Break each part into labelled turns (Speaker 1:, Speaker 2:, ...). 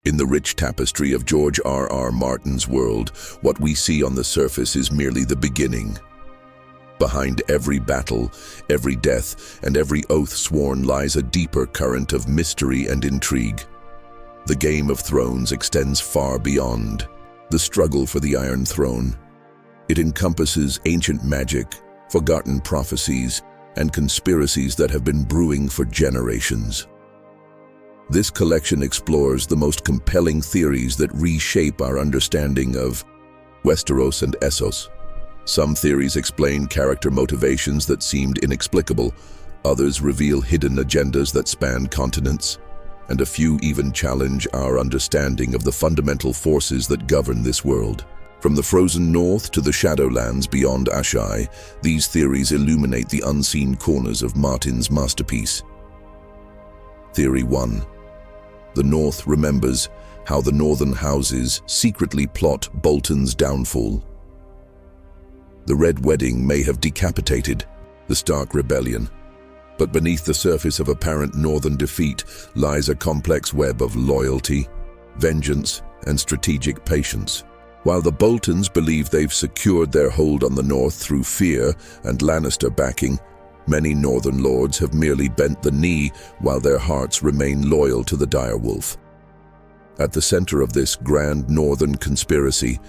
Speaker 1: In the rich tapestry of George R.R. Martin's world, what we see on the surface is merely the beginning. Behind every battle, every death, and every oath sworn lies a deeper current of mystery and intrigue. The Game of Thrones extends far beyond the struggle for the Iron Throne. It encompasses ancient magic, forgotten prophecies, and conspiracies that have been brewing for generations. This collection explores the most compelling theories that reshape our understanding of Westeros and Essos. Some theories explain character motivations that seemed inexplicable, others reveal hidden agendas that span continents, and a few even challenge our understanding of the fundamental forces that govern this world. From the frozen north to the shadowlands beyond Ashai, these theories illuminate the unseen corners of Martin's masterpiece. Theory 1. The North remembers how the northern houses secretly plot Bolton's downfall. The Red Wedding may have decapitated the Stark Rebellion, but beneath the surface of apparent northern defeat lies a complex web of loyalty, vengeance, and strategic patience. While the Boltons believe they've secured their hold on the North through fear and Lannister backing, many Northern lords have merely bent the knee while their hearts remain loyal to the direwolf. At the center of this grand Northern conspiracy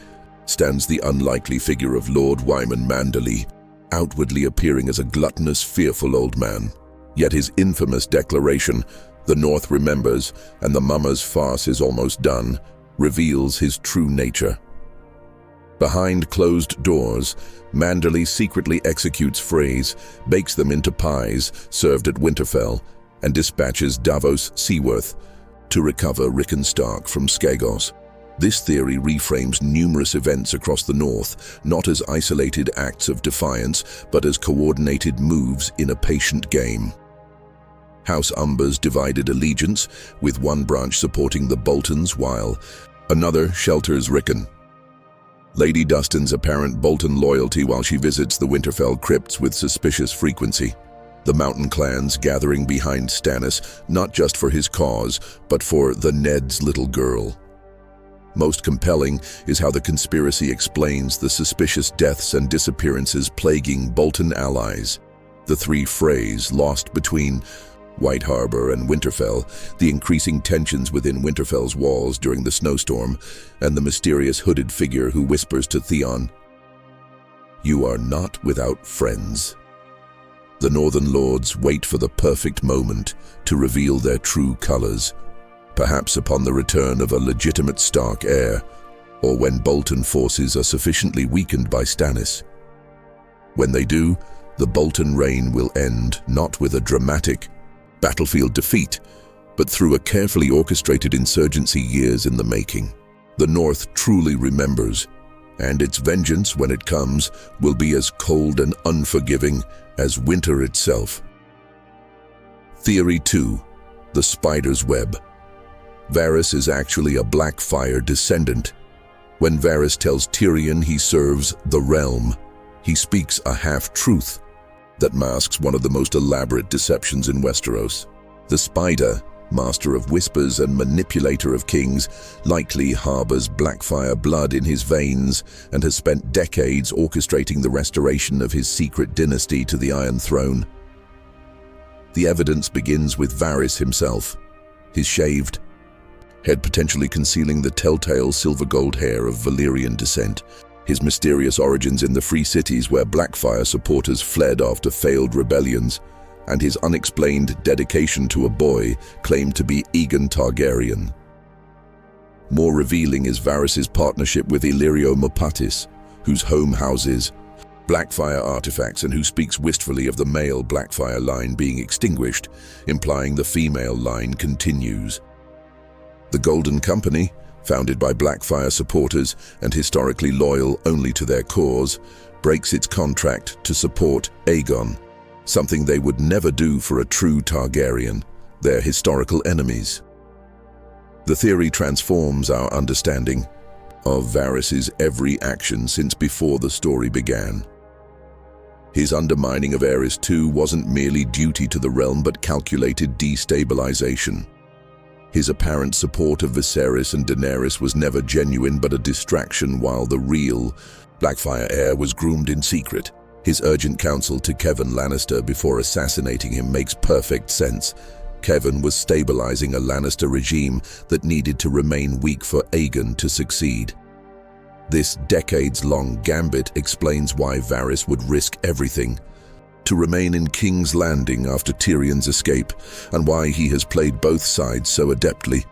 Speaker 1: stands the unlikely figure of Lord Wyman Manderly, outwardly appearing as a gluttonous, fearful old man. Yet his infamous declaration, "The North remembers, and the Mummer's farce is almost done," reveals his true nature. Behind closed doors, Manderly secretly executes Freys, bakes them into pies served at Winterfell, and dispatches Davos Seaworth to recover Rickon Stark from Skagos. This theory reframes numerous events across the North, not as isolated acts of defiance, but as coordinated moves in a patient game. House Umber's divided allegiance, with one branch supporting the Boltons while another shelters Rickon. Lady Dustin's apparent Bolton loyalty while she visits the Winterfell crypts with suspicious frequency. The mountain clans gathering behind Stannis, not just for his cause, but for the Ned's little girl. Most compelling is how the conspiracy explains the suspicious deaths and disappearances plaguing Bolton allies. The three Freys lost between White Harbor and Winterfell, the increasing tensions within Winterfell's walls during the snowstorm, and the mysterious hooded figure who whispers to Theon, "You are not without friends." The Northern Lords wait for the perfect moment to reveal their true colors, perhaps upon the return of a legitimate Stark heir, or when Bolton forces are sufficiently weakened by Stannis. When they do, the Bolton reign will end not with a dramatic battlefield defeat, but through a carefully orchestrated insurgency years in the making. The North truly remembers, and its vengeance, when it comes, will be as cold and unforgiving as winter itself. Theory 2. The Spider's Web. Varys is actually a Blackfire descendant. When Varys tells Tyrion he serves the realm, he speaks a half-truth that masks one of the most elaborate deceptions in Westeros. The Spider, master of whispers and manipulator of kings, likely harbors Blackfire blood in his veins and has spent decades orchestrating the restoration of his secret dynasty to the Iron Throne. The evidence begins with Varys himself, his shaved head potentially concealing the telltale silver-gold hair of Valyrian descent, his mysterious origins in the Free Cities where Blackfire supporters fled after failed rebellions, and his unexplained dedication to a boy claimed to be Aegon Targaryen. More revealing is Varys's partnership with Illyrio Mopatis, whose home houses Blackfire artifacts and who speaks wistfully of the male Blackfire line being extinguished, implying the female line continues. The Golden Company, founded by Blackfire supporters and historically loyal only to their cause, breaks its contract to support Aegon, something they would never do for a true Targaryen, their historical enemies. The theory transforms our understanding of Varys's every action since before the story began. His undermining of Aerys II wasn't merely duty to the realm but calculated destabilization. His apparent support of Viserys and Daenerys was never genuine but a distraction, while the real Blackfyre heir was groomed in secret. His urgent counsel to Kevan Lannister before assassinating him makes perfect sense. Kevan was stabilizing a Lannister regime that needed to remain weak for Aegon to succeed. This decades-long gambit explains why Varys would risk everything to remain in King's Landing after Tyrion's escape, and why he has played both sides so adeptly.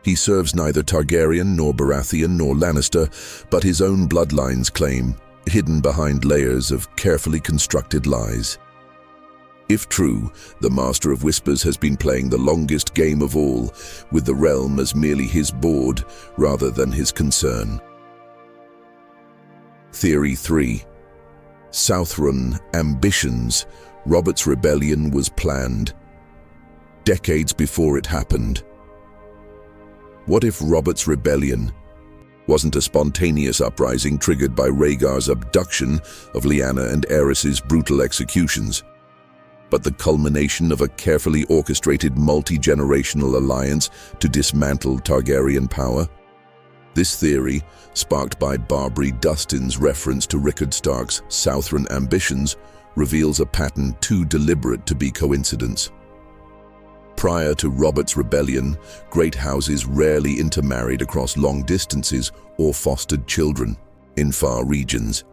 Speaker 1: He serves neither Targaryen nor Baratheon nor Lannister, but his own bloodline's claim, hidden behind layers of carefully constructed lies. If true, the Master of Whispers has been playing the longest game of all, with the realm as merely his board rather than his concern. Theory 3. Southron ambitions. Robert's rebellion was planned decades before it happened. What if Robert's rebellion wasn't a spontaneous uprising triggered by Rhaegar's abduction of Lyanna and Aerys's brutal executions, but the culmination of a carefully orchestrated multi-generational alliance to dismantle Targaryen power? This theory, sparked by Barbary Dustin's reference to Rickard Stark's Southron ambitions, reveals a pattern too deliberate to be coincidence. Prior to Robert's rebellion, great houses rarely intermarried across long distances or fostered children in far regions.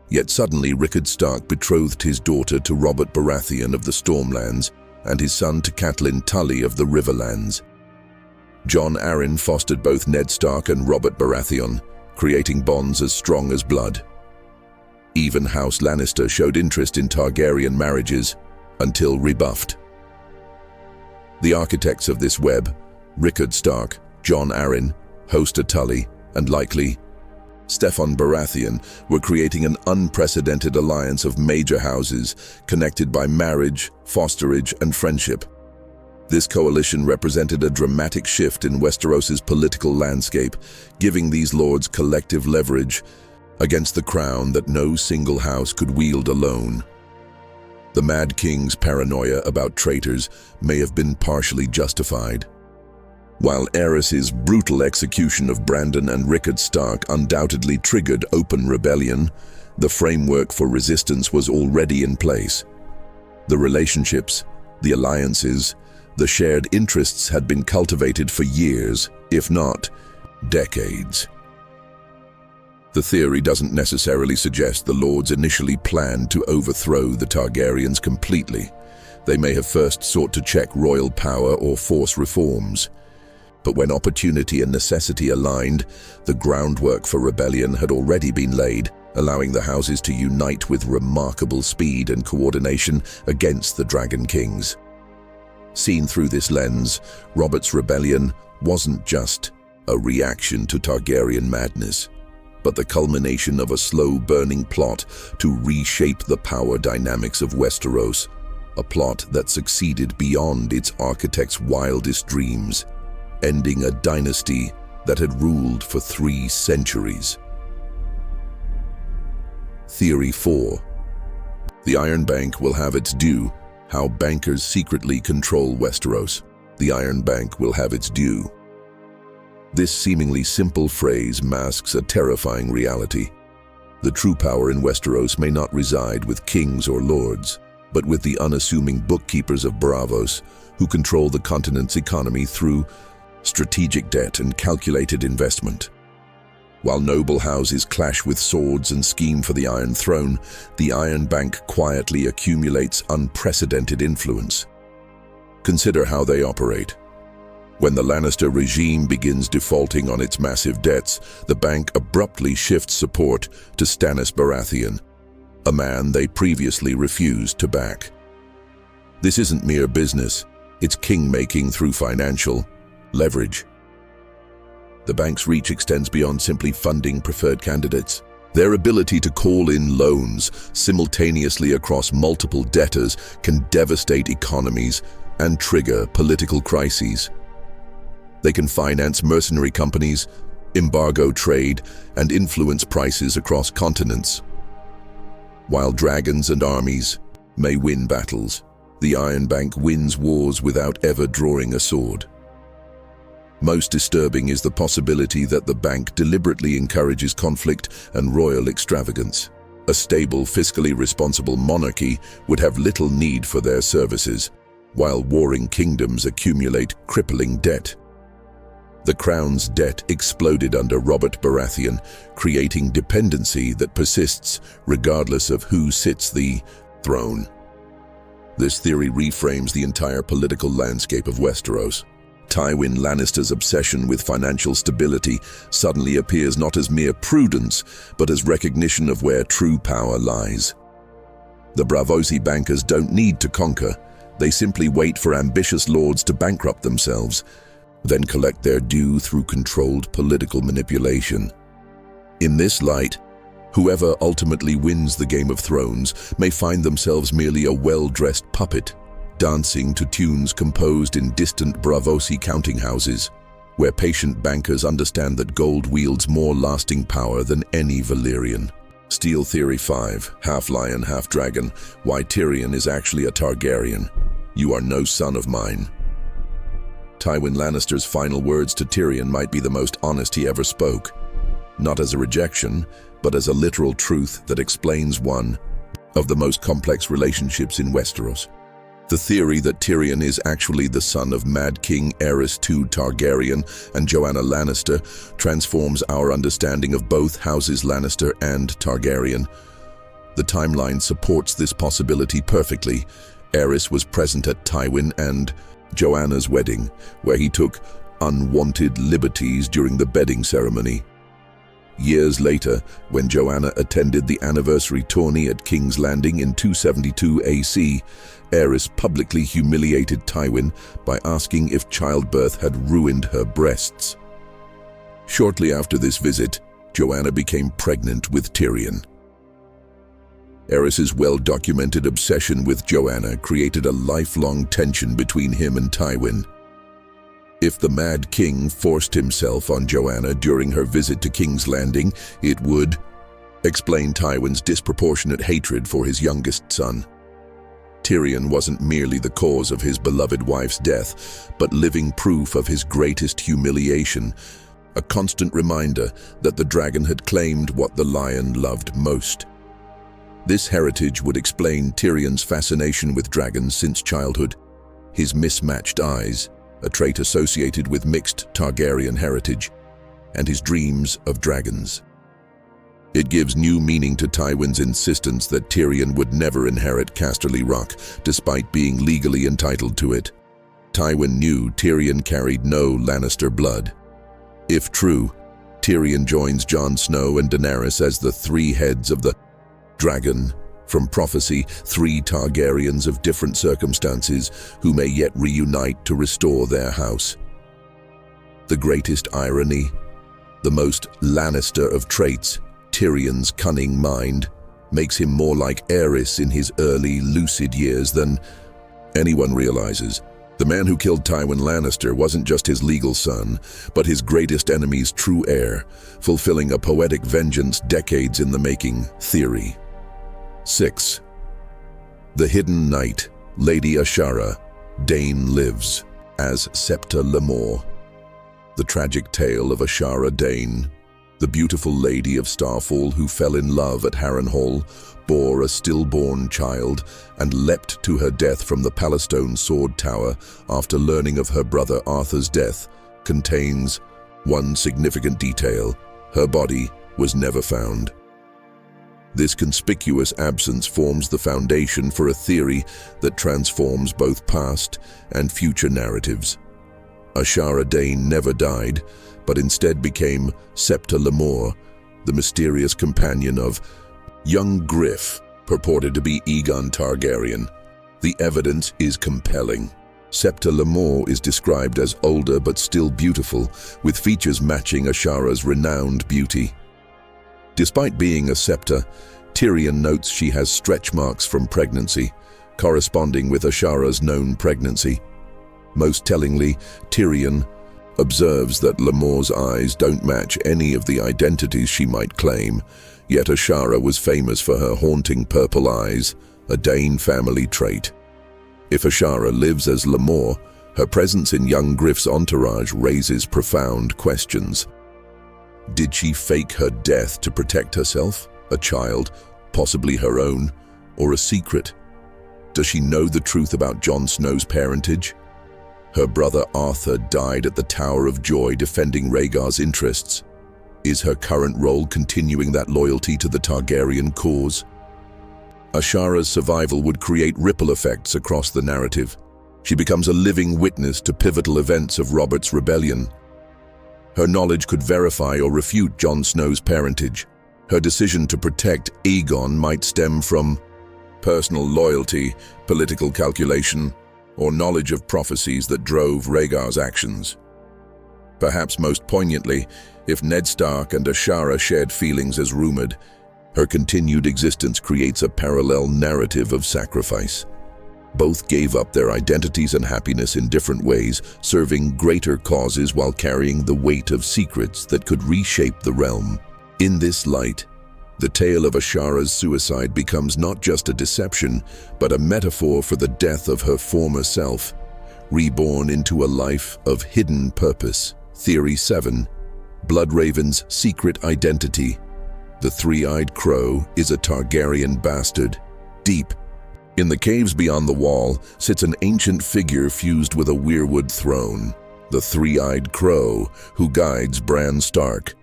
Speaker 1: Yet suddenly Rickard Stark betrothed his daughter to Robert Baratheon of the Stormlands and his son to Catelyn Tully of the Riverlands. Jon Arryn fostered both Ned Stark and Robert Baratheon, creating bonds as strong as blood. Even House Lannister showed interest in Targaryen marriages, until rebuffed. The architects of this web, Rickard Stark, Jon Arryn, Hoster Tully, and likely Steffon Baratheon, were creating an unprecedented alliance of major houses connected by marriage, fosterage, and friendship. This coalition represented a dramatic shift in Westeros's political landscape, giving these lords collective leverage against the crown that no single house could wield alone. The Mad King's paranoia about traitors may have been partially justified. While Aerys's brutal execution of Brandon and Rickard Stark undoubtedly triggered open rebellion, the framework for resistance was already in place. The relationships, the alliances, the shared interests had been cultivated for years, if not decades. The theory doesn't necessarily suggest the lords initially planned to overthrow the Targaryens completely. They may have first sought to check royal power or force reforms. But when opportunity and necessity aligned, the groundwork for rebellion had already been laid, allowing the houses to unite with remarkable speed and coordination against the Dragon Kings. Seen through this lens, Robert's rebellion wasn't just a reaction to Targaryen madness, but the culmination of a slow-burning plot to reshape the power dynamics of Westeros, a plot that succeeded beyond its architect's wildest dreams, ending a dynasty that had ruled for 3 centuries. Theory 4. The Iron Bank will have its due. How bankers secretly control Westeros. The Iron Bank will have its due. This seemingly simple phrase masks a terrifying reality. The true power in Westeros may not reside with kings or lords, but with the unassuming bookkeepers of Braavos, who control the continent's economy through strategic debt and calculated investment. While noble houses clash with swords and scheme for the Iron Throne, the Iron Bank quietly accumulates unprecedented influence. Consider how they operate. When the Lannister regime begins defaulting on its massive debts, the bank abruptly shifts support to Stannis Baratheon, a man they previously refused to back. This isn't mere business, it's king-making through financial leverage. The bank's reach extends beyond simply funding preferred candidates. Their ability to call in loans simultaneously across multiple debtors can devastate economies and trigger political crises. They can finance mercenary companies, embargo trade, and influence prices across continents. While dragons and armies may win battles, the Iron Bank wins wars without ever drawing a sword. Most disturbing is the possibility that the bank deliberately encourages conflict and royal extravagance. A stable, fiscally responsible monarchy would have little need for their services, while warring kingdoms accumulate crippling debt. The crown's debt exploded under Robert Baratheon, creating dependency that persists regardless of who sits the throne. This theory reframes the entire political landscape of Westeros. Tywin Lannister's obsession with financial stability suddenly appears not as mere prudence, but as recognition of where true power lies. The Braavosi bankers don't need to conquer. They simply wait for ambitious lords to bankrupt themselves, then collect their due through controlled political manipulation. In this light, whoever ultimately wins the Game of Thrones may find themselves merely a well-dressed puppet, dancing to tunes composed in distant Braavosi counting houses, where patient bankers understand that gold wields more lasting power than any Valyrian. Steel Theory 5, half lion, half dragon, why Tyrion is actually a Targaryen. You are no son of mine. Tywin Lannister's final words to Tyrion might be the most honest he ever spoke, not as a rejection, but as a literal truth that explains one of the most complex relationships in Westeros. The theory that Tyrion is actually the son of Mad King Aerys II Targaryen and Joanna Lannister transforms our understanding of both houses Lannister and Targaryen. The timeline supports this possibility perfectly. Aerys was present at Tywin and Joanna's wedding, where he took unwanted liberties during the bedding ceremony. Years later, when Joanna attended the anniversary tourney at King's Landing in 272 AC, Aerys publicly humiliated Tywin by asking if childbirth had ruined her breasts. Shortly after this visit, Joanna became pregnant with Tyrion. Aerys's well-documented obsession with Joanna created a lifelong tension between him and Tywin. If the Mad King forced himself on Joanna during her visit to King's Landing, it would explain Tywin's disproportionate hatred for his youngest son. Tyrion wasn't merely the cause of his beloved wife's death, but living proof of his greatest humiliation, a constant reminder that the dragon had claimed what the lion loved most. This heritage would explain Tyrion's fascination with dragons since childhood, his mismatched eyes, a trait associated with mixed Targaryen heritage, and his dreams of dragons. It gives new meaning to Tywin's insistence that Tyrion would never inherit Casterly Rock, despite being legally entitled to it. Tywin knew Tyrion carried no Lannister blood. If true, Tyrion joins Jon Snow and Daenerys as the three heads of the dragon. From prophecy, three Targaryens of different circumstances who may yet reunite to restore their house. The greatest irony, the most Lannister of traits, Tyrion's cunning mind, makes him more like Aerys in his early lucid years than anyone realizes. The man who killed Tywin Lannister wasn't just his legal son, but his greatest enemy's true heir, fulfilling a poetic vengeance decades in the making. Theory 6. The Hidden Knight, Lady Ashara, Dayne lives, as Septa Lemore. The tragic tale of Ashara Dayne, the beautiful lady of Starfall who fell in love at Harrenhal, bore a stillborn child, and leapt to her death from the Palestone Sword Tower after learning of her brother Arthur's death, contains one significant detail: her body was never found. This conspicuous absence forms the foundation for a theory that transforms both past and future narratives. Ashara Dayne never died, but instead became Septa Lemore, the mysterious companion of young Griff, purported to be Aegon Targaryen. The evidence is compelling. Septa Lemore is described as older but still beautiful, with features matching Ashara's renowned beauty. Despite being a Septa, Tyrion notes she has stretch marks from pregnancy, corresponding with Ashara's known pregnancy. Most tellingly, Tyrion observes that Lemore's eyes don't match any of the identities she might claim, yet Ashara was famous for her haunting purple eyes, a Dayne family trait. If Ashara lives as Lemore, Her presence in young Griff's entourage raises profound questions. Did she fake her death to protect herself, a child, possibly her own, or a secret? Does she know the truth about Jon Snow's parentage? Her brother Arthur died at the Tower of Joy defending Rhaegar's interests. Is her current role continuing that loyalty to the Targaryen cause? Ashara's survival would create ripple effects across the narrative. She becomes a living witness to pivotal events of Robert's rebellion. Her knowledge could verify or refute Jon Snow's parentage. Her decision to protect Aegon might stem from personal loyalty, political calculation, or knowledge of prophecies that drove Rhaegar's actions. Perhaps most poignantly, if Ned Stark and Ashara shared feelings as rumored, her continued existence creates a parallel narrative of sacrifice. Both gave up their identities and happiness in different ways, serving greater causes while carrying the weight of secrets that could reshape the realm. In this light, the tale of Ashara's suicide becomes not just a deception, but a metaphor for the death of her former self, reborn into a life of hidden purpose. Theory 7. Bloodraven's secret identity. The three-eyed crow is a Targaryen bastard. Deep in the caves beyond the wall sits an ancient figure fused with a weirwood throne, the three-eyed crow who guides Bran Stark.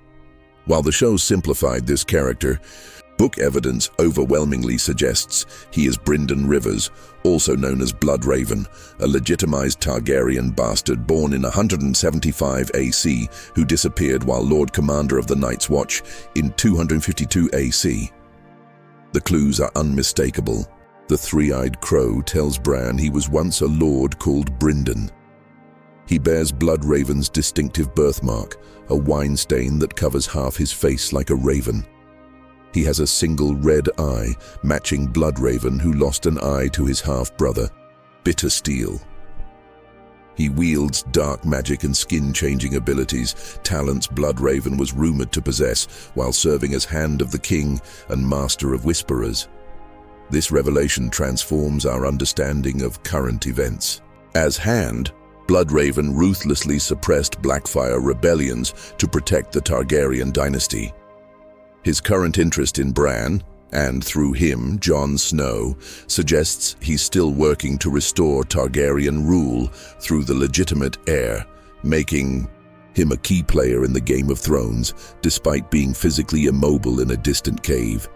Speaker 1: While the show simplified this character, book evidence overwhelmingly suggests he is Brynden Rivers, also known as Bloodraven, a legitimized Targaryen bastard born in 175 AC who disappeared while Lord Commander of the Night's Watch in 252 AC. The clues are unmistakable. The three-eyed crow tells Bran he was once a lord called Brynden. He bears Bloodraven's distinctive birthmark, a wine stain that covers half his face like a raven. He has a single red eye, matching Bloodraven, who lost an eye to his half-brother, Bittersteel. He wields dark magic and skin-changing abilities, talents Bloodraven was rumored to possess while serving as Hand of the King and Master of Whisperers. This revelation transforms our understanding of current events. As Hand, Bloodraven ruthlessly suppressed Blackfyre rebellions to protect the Targaryen dynasty. His current interest in Bran, and through him, Jon Snow, suggests he's still working to restore Targaryen rule through the legitimate heir, making him a key player in the Game of Thrones, despite being physically immobile in a distant cave.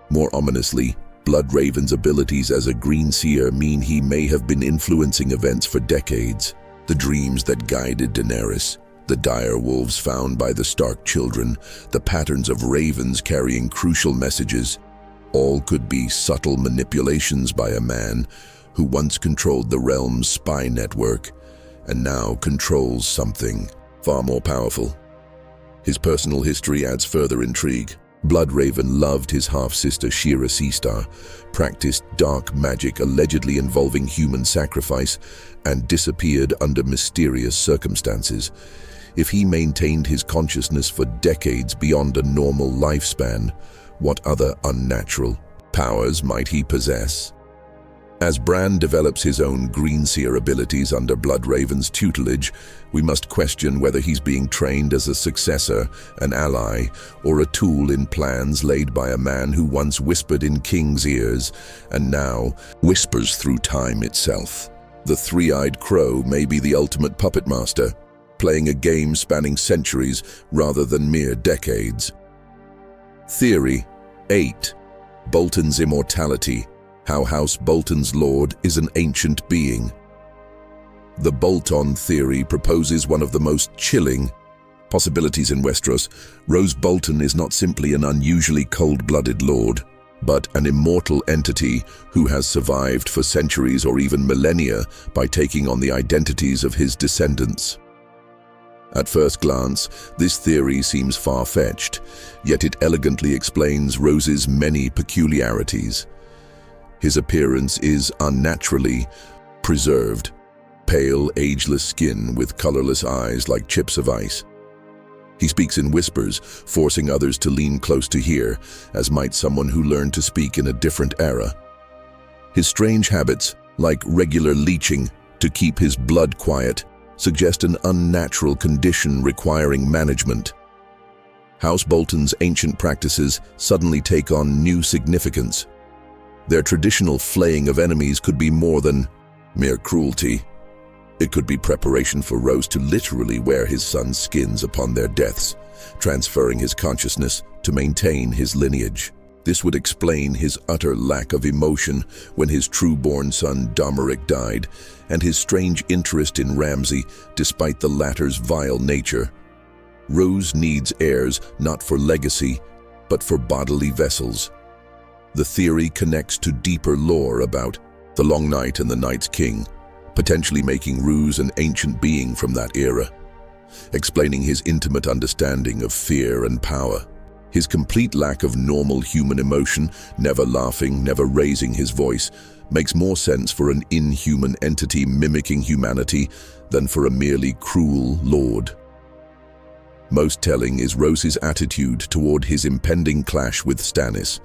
Speaker 1: More ominously, Bloodraven's abilities as a Green Seer mean he may have been influencing events for decades. The dreams that guided Daenerys, the dire wolves found by the Stark children, the patterns of ravens carrying crucial messages, all could be subtle manipulations by a man who once controlled the realm's spy network and now controls something far more powerful. His personal history adds further intrigue. Bloodraven loved his half-sister Shira Seastar, practiced dark magic allegedly involving human sacrifice, and disappeared under mysterious circumstances. If he maintained his consciousness for decades beyond a normal lifespan, what other unnatural powers might he possess? As Bran develops his own Greenseer abilities under Bloodraven's tutelage, we must question whether he's being trained as a successor, an ally, or a tool in plans laid by a man who once whispered in kings' ears and now whispers through time itself. The three-eyed crow may be the ultimate puppet master, playing a game spanning centuries rather than mere decades. Theory 8. Bolton's immortality. How House Bolton's lord is an ancient being. The Bolton theory proposes one of the most chilling possibilities in Westeros. Roose Bolton is not simply an unusually cold-blooded lord, but an immortal entity who has survived for centuries or even millennia by taking on the identities of his descendants. At first glance, this theory seems far-fetched, yet it elegantly explains Roose's many peculiarities. His appearance is unnaturally preserved, pale, ageless skin with colorless eyes like chips of ice. He speaks in whispers, forcing others to lean close to hear, as might someone who learned to speak in a different era. His strange habits, like regular leeching, to keep his blood quiet suggest an unnatural condition requiring management. House Bolton's ancient practices suddenly take on new significance. Their traditional flaying of enemies could be more than mere cruelty. It could be preparation for Rose to literally wear his son's skins upon their deaths, transferring his consciousness to maintain his lineage. This would explain his utter lack of emotion when his true-born son Domeric died, and his strange interest in Ramsay despite the latter's vile nature. Rose needs heirs not for legacy, but for bodily vessels. The theory connects to deeper lore about the Long Night and the Night's King, potentially making Rose an ancient being from that era, explaining his intimate understanding of fear and power. His complete lack of normal human emotion, never laughing, never raising his voice, makes more sense for an inhuman entity mimicking humanity than for a merely cruel lord. Most telling is Rose's attitude toward his impending clash with Stannis.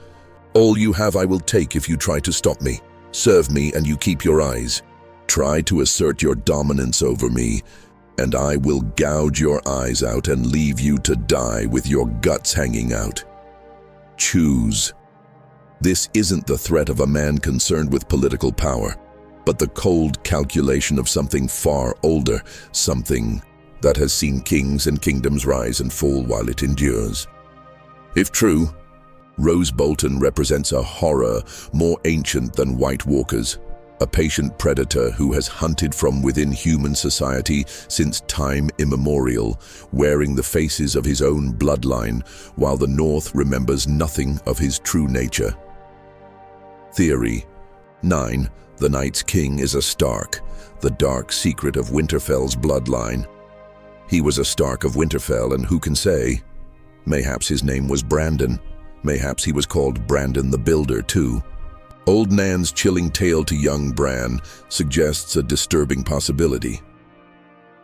Speaker 1: "All you have I will take if you try to stop me. Serve me and you keep your eyes. Try to assert your dominance over me, and I will gouge your eyes out and leave you to die with your guts hanging out. Choose." This isn't the threat of a man concerned with political power, but the cold calculation of something far older, something that has seen kings and kingdoms rise and fall while it endures. If true, Rose Bolton represents a horror more ancient than White Walkers, a patient predator who has hunted from within human society since time immemorial, wearing the faces of his own bloodline, while the North remembers nothing of his true nature. Theory 9. The Night's King is a Stark, the dark secret of Winterfell's bloodline. He was a Stark of Winterfell, and who can say? Mayhaps his name was Brandon. Mayhaps he was called Brandon the Builder, too. Old Nan's chilling tale to young Bran suggests a disturbing possibility.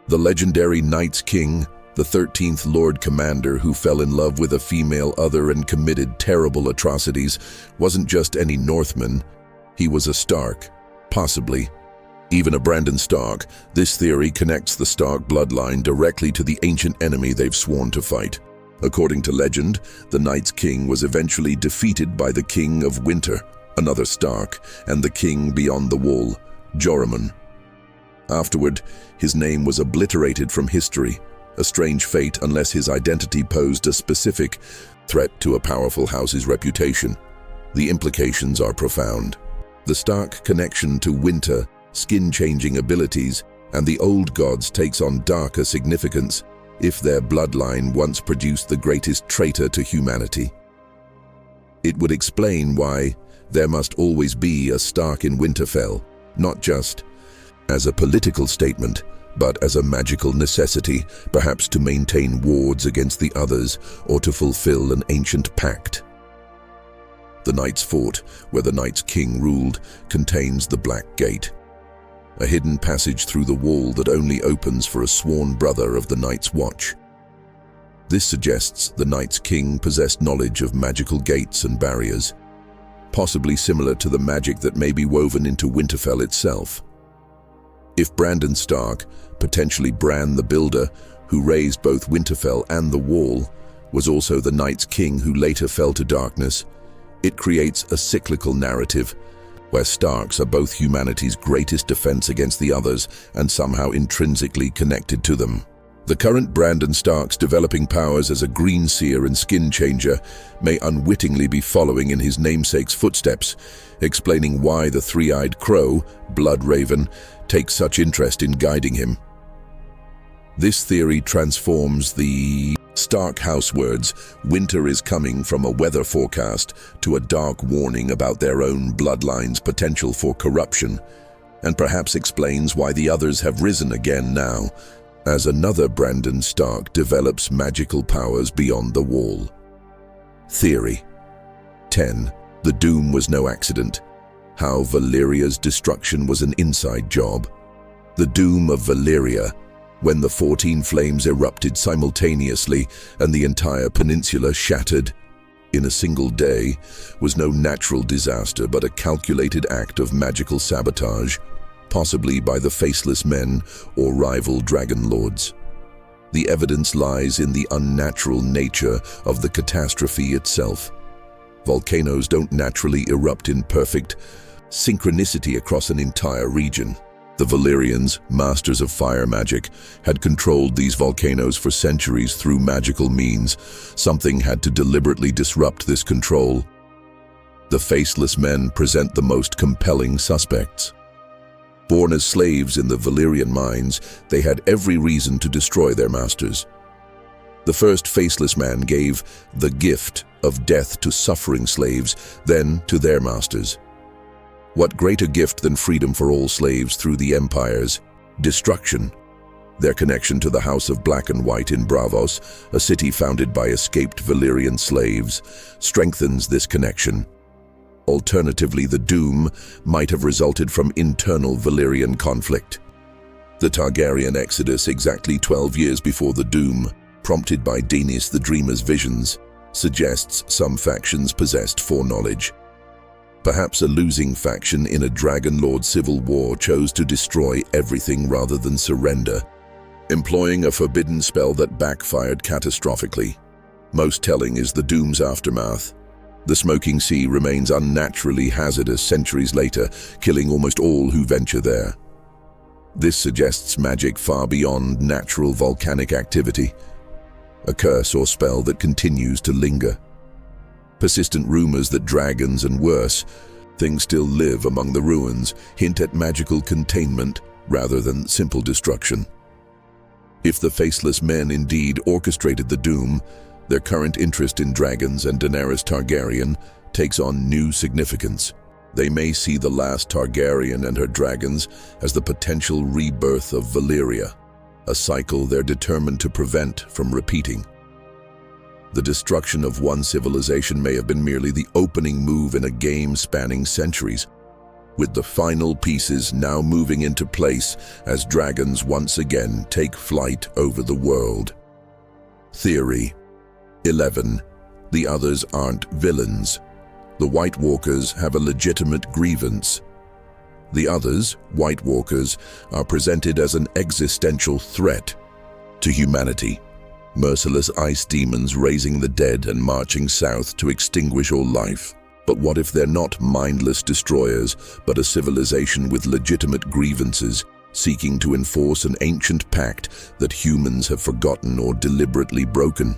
Speaker 1: The legendary Night's King, the 13th Lord Commander who fell in love with a female other and committed terrible atrocities, wasn't just any Northman. He was a Stark, possibly even a Brandon Stark. This theory connects the Stark bloodline directly to the ancient enemy they've sworn to fight. According to legend, the Night's King was eventually defeated by the King of Winter, another Stark, and the King beyond the Wall, Joramun. Afterward, his name was obliterated from history, a strange fate unless his identity posed a specific threat to a powerful house's reputation. The implications are profound. The Stark connection to winter, skin-changing abilities, and the old gods takes on darker significance if their bloodline once produced the greatest traitor to humanity. It would explain why there must always be a Stark in Winterfell, not just as a political statement, but as a magical necessity, perhaps to maintain wards against the others or to fulfill an ancient pact. The Night's Fort, where the Night's King ruled, contains the Black Gate, a hidden passage through the wall that only opens for a sworn brother of the Night's Watch. This suggests the Night's King possessed knowledge of magical gates and barriers, possibly similar to the magic that may be woven into Winterfell itself. If Brandon Stark, potentially Bran the Builder, who raised both Winterfell and the Wall, was also the Night's King who later fell to darkness, it creates a cyclical narrative where Starks are both humanity's greatest defense against the others and somehow intrinsically connected to them. The current Brandon Stark's developing powers as a green seer and skin changer may unwittingly be following in his namesake's footsteps, explaining why the three-eyed crow, Blood Raven, takes such interest in guiding him. This theory transforms the Stark house words, "winter is coming," from a weather forecast to a dark warning about their own bloodline's potential for corruption, and perhaps explains why the others have risen again now, as another Brandon Stark develops magical powers beyond the Wall. Theory 10. The Doom was no accident. How Valyria's destruction was an inside job. The Doom of Valyria, when the 14 flames erupted simultaneously and the entire peninsula shattered in a single day, was no natural disaster but a calculated act of magical sabotage. possibly by the faceless men or rival dragon lords. The evidence lies in the unnatural nature of the catastrophe itself. Volcanoes don't naturally erupt in perfect synchronicity across an entire region. The Valyrians, masters of fire magic, had controlled these volcanoes for centuries through magical means. Something had to deliberately disrupt this control. The faceless men present the most compelling suspects. Born as slaves in the Valyrian mines, they had every reason to destroy their masters. The first faceless man gave the gift of death to suffering slaves, then to their masters. What greater gift than freedom for all slaves through the Empire's destruction? Their connection to the House of Black and White in Braavos, a city founded by escaped Valyrian slaves, strengthens this connection. Alternatively, the doom might have resulted from internal Valyrian conflict. The Targaryen exodus exactly 12 years before the doom, prompted by Daenerys the Dreamer's visions, suggests some factions possessed foreknowledge. Perhaps a losing faction in a Dragon Lord civil war chose to destroy everything rather than surrender, employing a forbidden spell that backfired catastrophically. Most telling is the doom's aftermath. The smoking sea remains unnaturally hazardous centuries later, killing almost all who venture there. This suggests magic far beyond natural volcanic activity, a curse or spell that continues to linger. Persistent rumors that dragons and worse things still live among the ruins hint at magical containment rather than simple destruction. If the faceless men indeed orchestrated the doom, their current interest in dragons and Daenerys Targaryen takes on new significance. They may see the last Targaryen and her dragons as the potential rebirth of Valyria, a cycle they're determined to prevent from repeating. The destruction of one civilization may have been merely the opening move in a game spanning centuries, with the final pieces now moving into place as dragons once again take flight over the world. Theory 11. The others aren't villains. The White Walkers have a legitimate grievance. The others, White Walkers, are presented as an existential threat to humanity. Merciless ice demons raising the dead and marching south to extinguish all life. But what if they're not mindless destroyers, but a civilization with legitimate grievances, seeking to enforce an ancient pact that humans have forgotten or deliberately broken?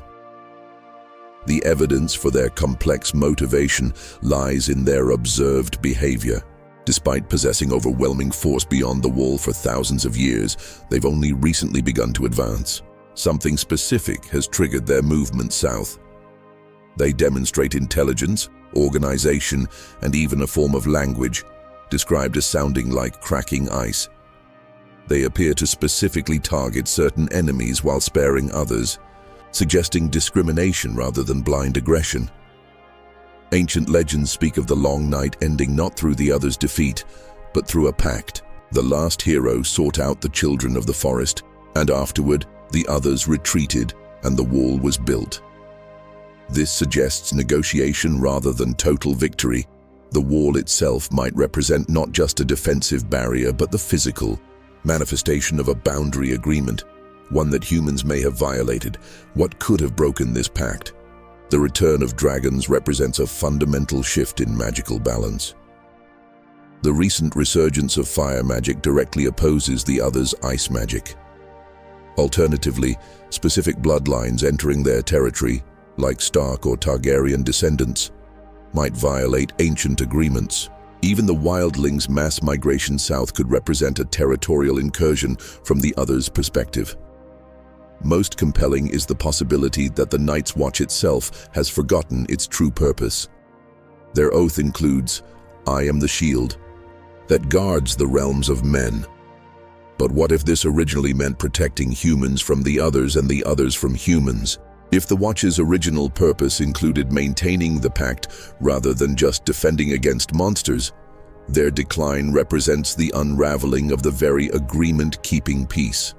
Speaker 1: The evidence for their complex motivation lies in their observed behavior. Despite possessing overwhelming force beyond the wall for thousands of years, they've only recently begun to advance. Something specific has triggered their movement south. They demonstrate intelligence, organization, and even a form of language, described as sounding like cracking ice. They appear to specifically target certain enemies while sparing others, suggesting discrimination rather than blind aggression. Ancient legends speak of the long night ending not through the others' defeat, but through a pact. The last hero sought out the children of the forest, and afterward, the others retreated and the wall was built. This suggests negotiation rather than total victory. The wall itself might represent not just a defensive barrier, but the physical manifestation of a boundary agreement, one that humans may have violated. What could have broken this pact? The return of dragons represents a fundamental shift in magical balance. The recent resurgence of fire magic directly opposes the others' ice magic. Alternatively, specific bloodlines entering their territory, like Stark or Targaryen descendants, might violate ancient agreements. Even the wildlings' mass migration south could represent a territorial incursion from the others' perspective. Most compelling is the possibility that the Night's Watch itself has forgotten its true purpose. Their oath includes, "I am the shield that guards the realms of men." But what if this originally meant protecting humans from the others and the others from humans? If the Watch's original purpose included maintaining the pact rather than just defending against monsters, their decline represents the unraveling of the very agreement keeping peace.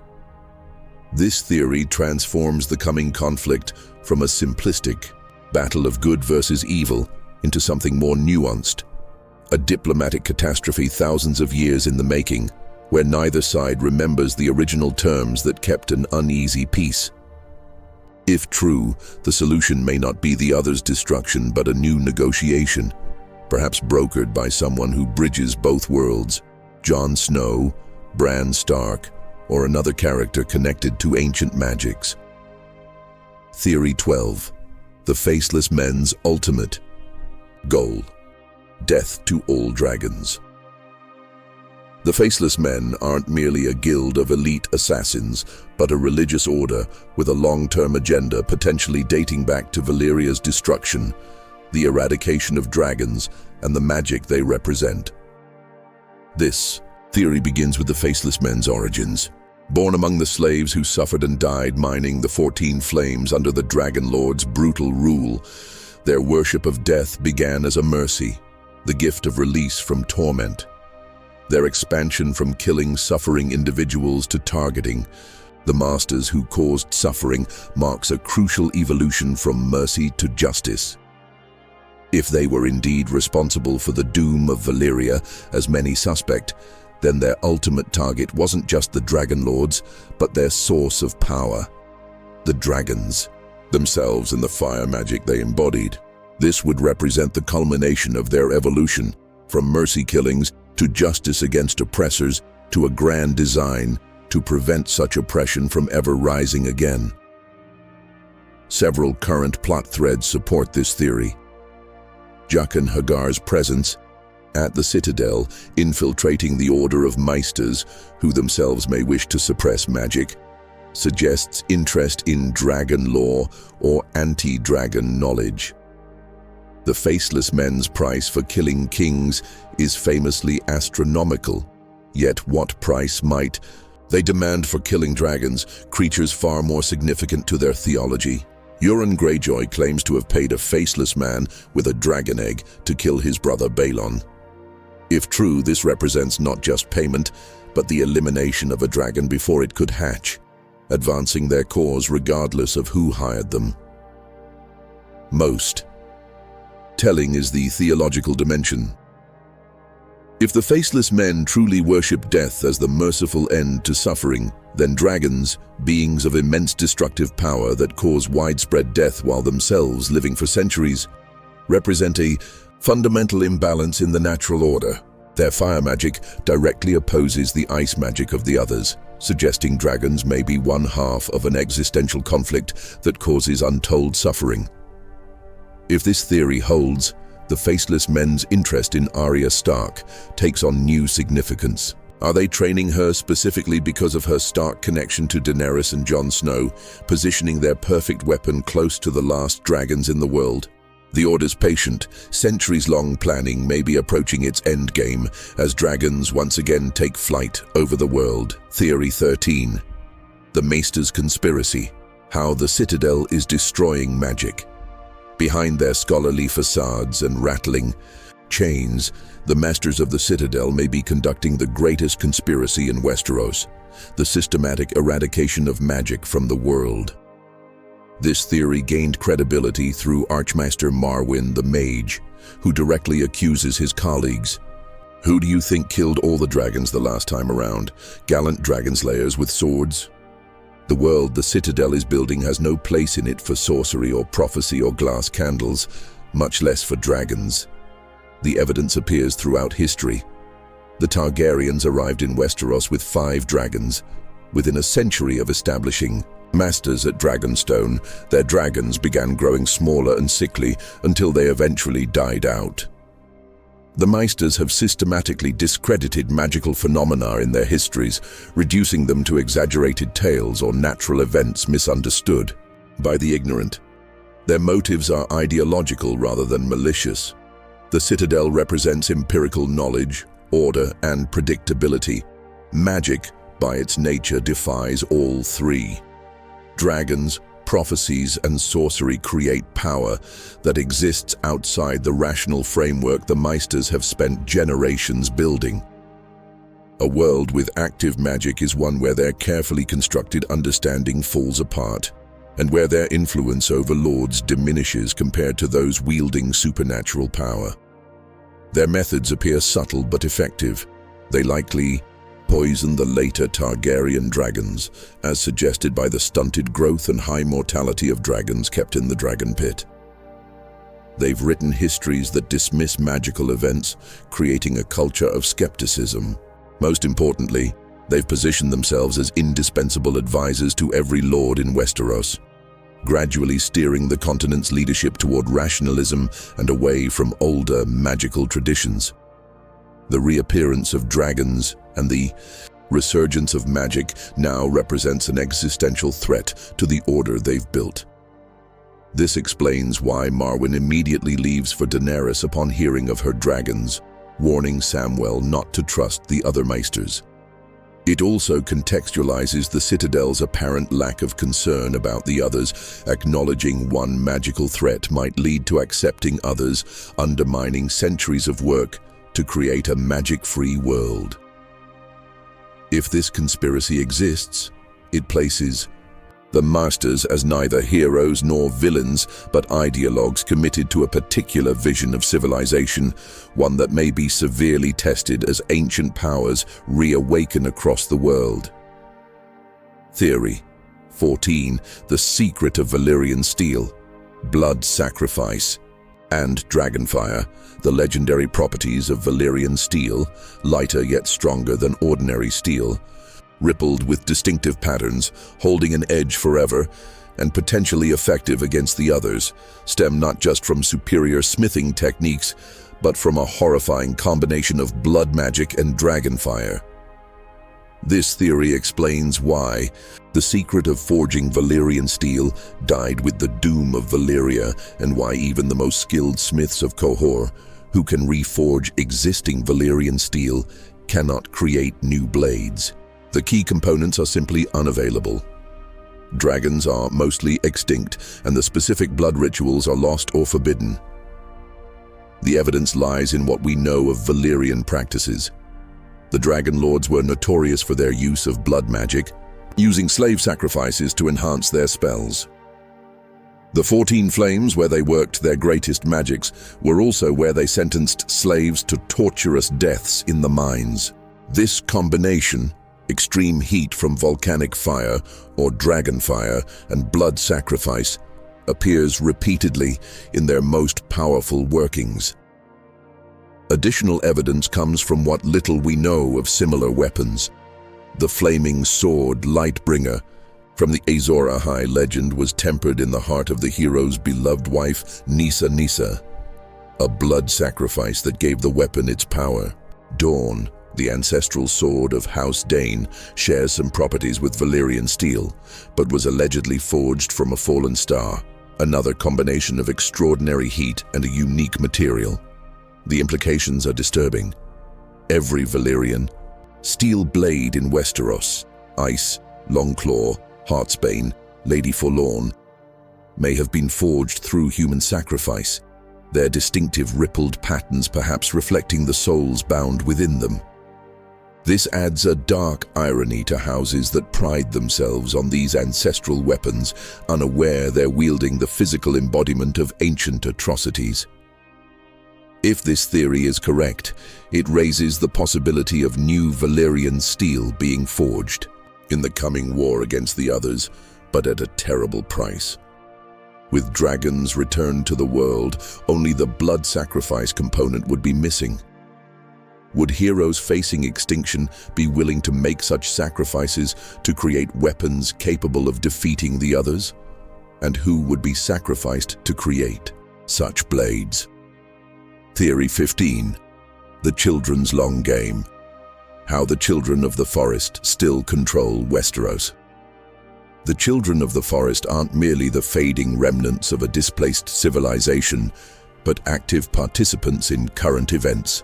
Speaker 1: This theory transforms the coming conflict from a simplistic battle of good versus evil into something more nuanced, a diplomatic catastrophe thousands of years in the making, where neither side remembers the original terms that kept an uneasy peace. If true, the solution may not be the other's destruction but a new negotiation, perhaps brokered by someone who bridges both worlds, Jon Snow, Bran Stark, or another character connected to ancient magics. Theory 12. The Faceless Men's ultimate goal: death to all dragons. The Faceless Men aren't merely a guild of elite assassins, but a religious order with a long-term agenda potentially dating back to Valyria's destruction, the eradication of dragons, and the magic they represent. This theory begins with the Faceless Men's origins. Born among the slaves who suffered and died mining the 14 flames under the Dragon Lord's brutal rule, their worship of death began as a mercy, the gift of release from torment. Their expansion from killing suffering individuals to targeting the masters who caused suffering marks a crucial evolution from mercy to justice. If they were indeed responsible for the doom of Valyria, as many suspect, then their ultimate target wasn't just the Dragon Lords, but their source of power, the dragons themselves and the fire magic they embodied. This would represent the culmination of their evolution, from mercy killings to justice against oppressors, to a grand design to prevent such oppression from ever rising again. Several current plot threads support this theory. Jaqen H'ghar's presence at the Citadel, infiltrating the Order of Maesters, who themselves may wish to suppress magic, suggests interest in dragon lore or anti-dragon knowledge. The Faceless Men's price for killing kings is famously astronomical, yet what price might they demand for killing dragons, creatures far more significant to their theology? Euron Greyjoy claims to have paid a faceless man with a dragon egg to kill his brother Balon. If true, this represents not just payment, but the elimination of a dragon before it could hatch, advancing their cause regardless of who hired them. Most telling is the theological dimension. If the Faceless Men truly worship death as the merciful end to suffering, then dragons, beings of immense destructive power that cause widespread death while themselves living for centuries, represent a fundamental imbalance in the natural order. Their fire magic directly opposes the ice magic of the others, suggesting dragons may be one half of an existential conflict that causes untold suffering. If this theory holds, the Faceless Men's interest in Arya Stark takes on new significance. Are they training her specifically because of her Stark connection to Daenerys and Jon Snow, positioning their perfect weapon close to the last dragons in the world? The Order's patient, centuries-long planning may be approaching its endgame as dragons once again take flight over the world. Theory 13. The Maesters' Conspiracy: How the Citadel is Destroying Magic. Behind their scholarly facades and rattling chains, the Masters of the Citadel may be conducting the greatest conspiracy in Westeros, the systematic eradication of magic from the world. This theory gained credibility through Archmaester Marwyn the Mage, who directly accuses his colleagues. Who do you think killed all the dragons the last time around? Gallant dragonslayers with swords? The world the Citadel is building has no place in it for sorcery or prophecy or glass candles, much less for dragons. The evidence appears throughout history. The Targaryens arrived in Westeros with 5 dragons. Within a century of establishing masters at Dragonstone, their dragons began growing smaller and sickly until they eventually died out. The Maesters have systematically discredited magical phenomena in their histories, reducing them to exaggerated tales or natural events misunderstood by the ignorant. Their motives are ideological rather than malicious. The Citadel represents empirical knowledge, order, and predictability. Magic, by its nature, defies all three. Dragons, prophecies, and sorcery create power that exists outside the rational framework the Maesters have spent generations building. A world with active magic is one where their carefully constructed understanding falls apart, and where their influence over lords diminishes compared to those wielding supernatural power. Their methods appear subtle but effective. They likely poison the later Targaryen dragons, as suggested by the stunted growth and high mortality of dragons kept in the dragon pit. They've written histories that dismiss magical events, creating a culture of skepticism. Most importantly, they've positioned themselves as indispensable advisors to every lord in Westeros, gradually steering the continent's leadership toward rationalism and away from older magical traditions. The reappearance of dragons and the resurgence of magic now represents an existential threat to the order they've built. This explains why Marwyn immediately leaves for Daenerys upon hearing of her dragons, warning Samwell not to trust the other maesters. It also contextualizes the Citadel's apparent lack of concern about the others, acknowledging one magical threat might lead to accepting others, undermining centuries of work to create a magic-free world. If this conspiracy exists, it places the Masters as neither heroes nor villains, but ideologues committed to a particular vision of civilization, one that may be severely tested as ancient powers reawaken across the world. Theory 14. The secret of Valyrian steel, blood sacrifice, and dragonfire, the legendary properties of Valyrian steel, lighter yet stronger than ordinary steel, rippled with distinctive patterns, holding an edge forever, and potentially effective against the others, stem not just from superior smithing techniques, but from a horrifying combination of blood magic and dragonfire. This theory explains why the secret of forging Valyrian steel died with the doom of Valyria, and why even the most skilled smiths of Qohor, who can reforge existing Valyrian steel, cannot create new blades. The key components are simply unavailable. Dragons are mostly extinct, and the specific blood rituals are lost or forbidden. The evidence lies in what we know of Valyrian practices. The Dragon Lords were notorious for their use of blood magic, using slave sacrifices to enhance their spells. The 14 Flames, where they worked their greatest magics, were also where they sentenced slaves to torturous deaths in the mines. This combination, extreme heat from volcanic fire or dragon fire and blood sacrifice, appears repeatedly in their most powerful workings. Additional evidence comes from what little we know of similar weapons. The flaming sword Lightbringer from the Azor Ahai legend was tempered in the heart of the hero's beloved wife, Nissa, a blood sacrifice that gave the weapon its power. Dawn, the ancestral sword of House Dane, shares some properties with Valyrian steel, but was allegedly forged from a fallen star, another combination of extraordinary heat and a unique material. The implications are disturbing. Every Valyrian steel blade in Westeros, Ice, Longclaw, Heartsbane, Lady Forlorn, may have been forged through human sacrifice, their distinctive rippled patterns perhaps reflecting the souls bound within them. This adds a dark irony to houses that pride themselves on these ancestral weapons, unaware they're wielding the physical embodiment of ancient atrocities. If this theory is correct, it raises the possibility of new Valyrian steel being forged in the coming war against the others, but at a terrible price. With dragons returned to the world, only the blood sacrifice component would be missing. Would heroes facing extinction be willing to make such sacrifices to create weapons capable of defeating the others? And who would be sacrificed to create such blades? Theory 15. The Children's Long Game. How the Children of the Forest still control Westeros. The Children of the Forest aren't merely the fading remnants of a displaced civilization, but active participants in current events,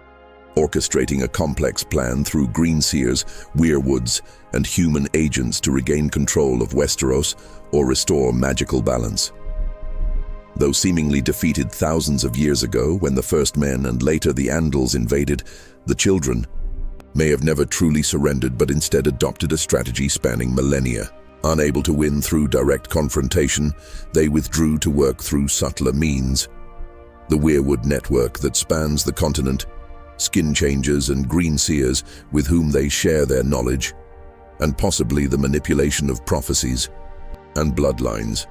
Speaker 1: orchestrating a complex plan through greenseers, weirwoods, and human agents to regain control of Westeros or restore magical balance. Though seemingly defeated thousands of years ago when the First Men and later the Andals invaded, the Children may have never truly surrendered but instead adopted a strategy spanning millennia. Unable to win through direct confrontation, they withdrew to work through subtler means. The weirwood network that spans the continent skin changers and green seers with whom they share their knowledge, and possibly the manipulation of prophecies and bloodlines.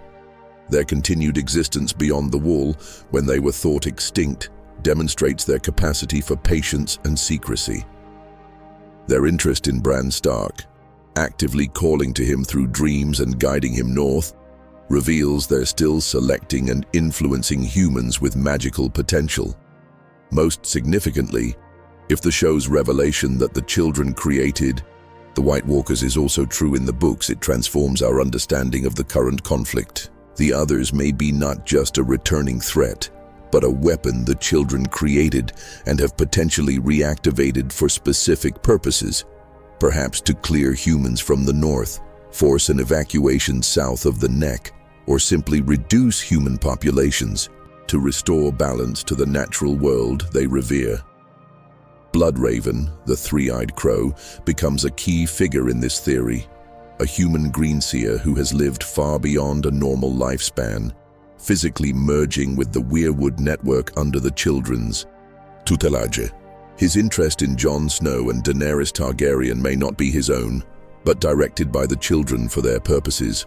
Speaker 1: Their continued existence beyond the wall, when they were thought extinct, demonstrates their capacity for patience and secrecy. Their interest in Bran Stark, actively calling to him through dreams and guiding him north, reveals they're still selecting and influencing humans with magical potential. Most significantly, if the show's revelation that the children created the White Walkers is also true in the books, it transforms our understanding of the current conflict. The others may be not just a returning threat, but a weapon the children created and have potentially reactivated for specific purposes, perhaps to clear humans from the north, force an evacuation south of the Neck, or simply reduce human populations to restore balance to the natural world they revere. Bloodraven, the three-eyed crow, becomes a key figure in this theory, a human greenseer who has lived far beyond a normal lifespan, physically merging with the weirwood network under the children's tutelage. His interest in Jon Snow and Daenerys Targaryen may not be his own, but directed by the children for their purposes.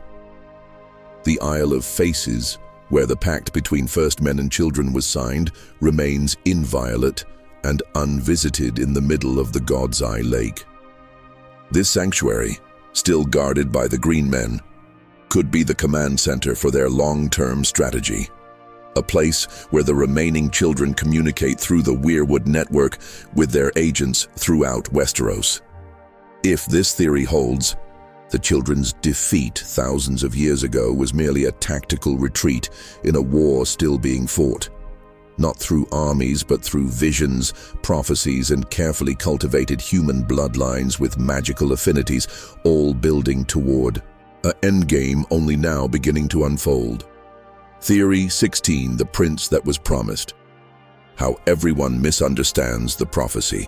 Speaker 1: The Isle of Faces, where the pact between First Men and Children was signed, remains inviolate and unvisited in the middle of the God's Eye Lake. This sanctuary, still guarded by the Green Men, could be the command center for their long-term strategy, a place where the remaining children communicate through the weirwood network with their agents throughout Westeros. If this theory holds, the children's defeat thousands of years ago was merely a tactical retreat in a war still being fought, not through armies but through visions, prophecies, and carefully cultivated human bloodlines with magical affinities, all building toward an endgame only now beginning to unfold. Theory 16, the prince that was promised. How everyone misunderstands the prophecy.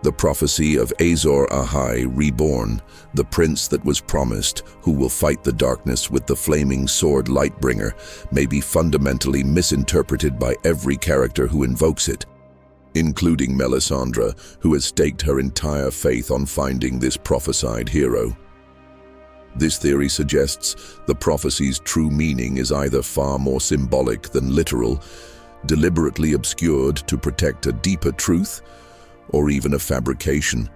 Speaker 1: The prophecy of Azor Ahai reborn, the prince that was promised, who will fight the darkness with the flaming sword Lightbringer, may be fundamentally misinterpreted by every character who invokes it, including Melisandre, who has staked her entire faith on finding this prophesied hero. This theory suggests the prophecy's true meaning is either far more symbolic than literal, deliberately obscured to protect a deeper truth, or even a fabrication,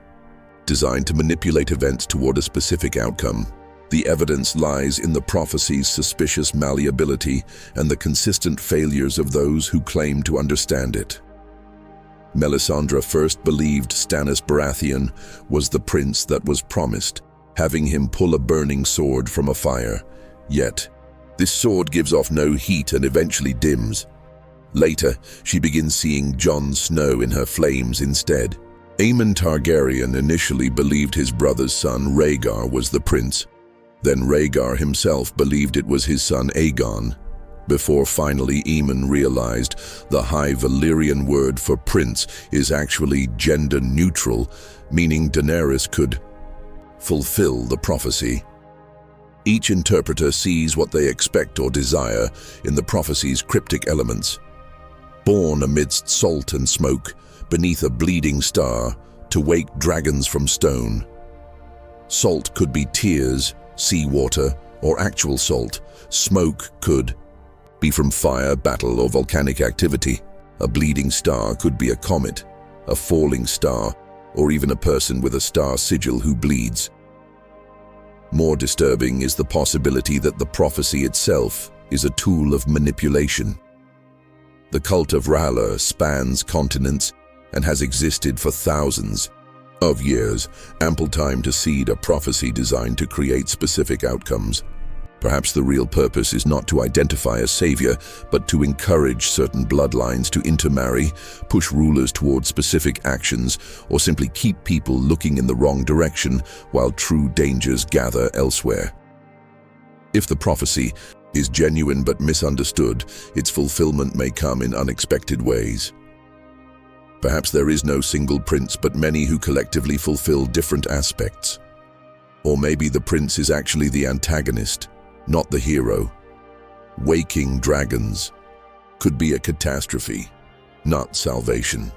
Speaker 1: designed to manipulate events toward a specific outcome. The evidence lies in the prophecy's suspicious malleability and the consistent failures of those who claim to understand it. Melisandre first believed Stannis Baratheon was the prince that was promised, having him pull a burning sword from a fire. Yet, this sword gives off no heat and eventually dims. Later, she begins seeing Jon Snow in her flames instead. Aemon Targaryen initially believed his brother's son Rhaegar was the prince. Then Rhaegar himself believed it was his son Aegon, before finally Aemon realized the High Valyrian word for prince is actually gender-neutral, meaning Daenerys could fulfill the prophecy. Each interpreter sees what they expect or desire in the prophecy's cryptic elements. Born amidst salt and smoke, beneath a bleeding star, to wake dragons from stone. Salt could be tears, seawater, or actual salt. Smoke could be from fire, battle, or volcanic activity. A bleeding star could be a comet, a falling star, or even a person with a star sigil who bleeds. More disturbing is the possibility that the prophecy itself is a tool of manipulation. The cult of R'hllor spans continents and has existed for thousands of years, ample time to seed a prophecy designed to create specific outcomes. Perhaps the real purpose is not to identify a savior, but to encourage certain bloodlines to intermarry, push rulers toward specific actions, or simply keep people looking in the wrong direction while true dangers gather elsewhere. If the prophecy is genuine but misunderstood, its fulfillment may come in unexpected ways. Perhaps there is no single prince, but many who collectively fulfill different aspects. Or maybe the prince is actually the antagonist, not the hero. Waking dragons could be a catastrophe, not salvation.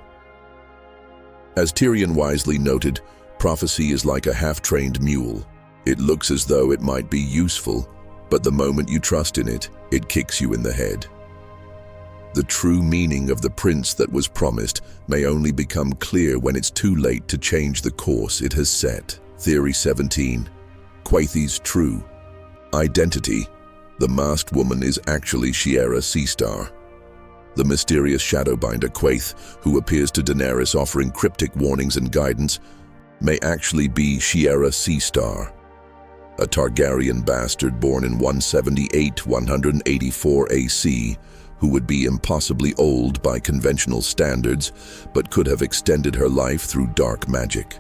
Speaker 1: As Tyrion wisely noted, prophecy is like a half-trained mule. It looks as though it might be useful, but the moment you trust in it, it kicks you in the head. The true meaning of the prince that was promised may only become clear when it's too late to change the course it has set. Theory 17. Quaithy's true identity. The masked woman is actually Shiera Seastar. The mysterious shadowbinder Quaithe, who appears to Daenerys offering cryptic warnings and guidance, may actually be Shiera Seastar, a Targaryen bastard born in 178-184 AC, who would be impossibly old by conventional standards, but could have extended her life through dark magic.